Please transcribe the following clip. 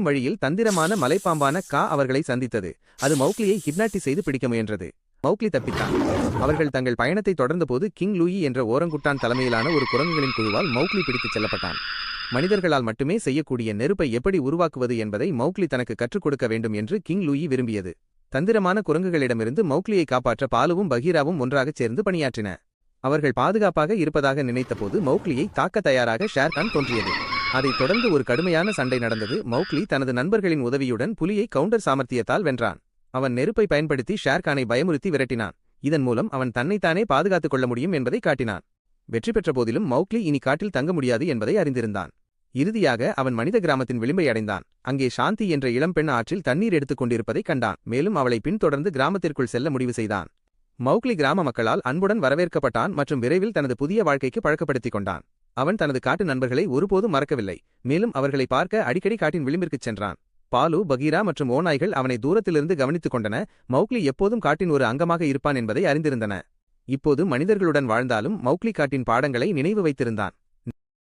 செல்லும் வழியில் தந்திரமான மலைப்பாம்பான கா அவர்களை சந்தித்தது. அது மௌக்லியை ஹிப்னாட்டிஸ் செய்து பிடிக்க முயன்றது. மௌக்லி தப்பித்தான். அவர்கள் தங்கள் பயணத்தை தொடர்ந்தபோது கிங் லூயி என்ற ஓரங்குட்டான் தலைமையிலான ஒரு குரங்குகளின் குழுவால் மௌக்லி பிடித்துச் செல்லப்பட்டான். மனிதர்களால் மட்டுமே செய்யக்கூடிய நெருப்பை எப்படி உருவாக்குவது என்பதை மௌக்லி தனக்கு கற்றுக் கொடுக்க வேண்டும் என்று கிங் லூயி விரும்பியது. தந்திரமான குரங்குகளிடமிருந்து மௌக்லியை காப்பாற்ற பாலுவும் பகீராவும் ஒன்றாகச் சேர்ந்து பணியாற்றின. அவர்கள் பாதுகாப்பாக இருப்பதாக நினைத்தபோது மௌக்லியை தாக்க தயாராக ஷேர்கான் தோன்றியது. அதைத் தொடர்ந்து ஒரு கடுமையான சண்டை நடந்தது. மௌக்லி தனது நண்பர்களின் உதவியுடன் புலியை கவுண்டர் சாமர்த்தியத்தால் வென்றான். அவன் நெருப்பை பயன்படுத்தி ஷேர்கானை பயமுறுத்தி விரட்டினான். இதன் மூலம் அவன் தன்னைத்தானே பாதுகாத்துக் கொள்ள முடியும் என்பதை காட்டினான். வெற்றி பெற்ற போதிலும் மௌக்லி இனி காட்டில் தங்க முடியாது என்பதை அறிந்திருந்தான். இறுதியாக அவன் மனித கிராமத்தின் விளிம்பை அடைந்தான். அங்கே சாந்தி என்ற இளம்பெண் ஆற்றில் தண்ணீர் எடுத்துக் கொண்டிருப்பதைக் கண்டான். மேலும் அவளை பின்தொடர்ந்து கிராமத்திற்குள் செல்ல முடிவு செய்தான். மௌக்லி கிராம மக்களால் அன்புடன் வரவேற்கப்பட்டான் மற்றும் விரைவில் தனது புதிய வாழ்க்கைக்கு பழக்கப்படுத்திக் கொண்டான். அவன் தனது காட்டு நண்பர்களை ஒருபோதும் மறக்கவில்லை. மேலும் அவர்களை பார்க்க அடிக்கடி காட்டின் விளிம்பிற்குச் சென்றான். பாலு, பகீரா மற்றும் ஓநாய்கள் அவனை தூரத்திலிருந்து கவனித்துக் கொண்டன. மௌக்லி எப்போதும் காட்டின் ஒரு அங்கமாக இருப்பான் என்பதை அறிந்திருந்தன. இப்போது மனிதர்களுடன் வாழ்ந்தாலும் மௌக்லி காட்டின் பாடங்களை நினைவு வைத்திருந்தான்.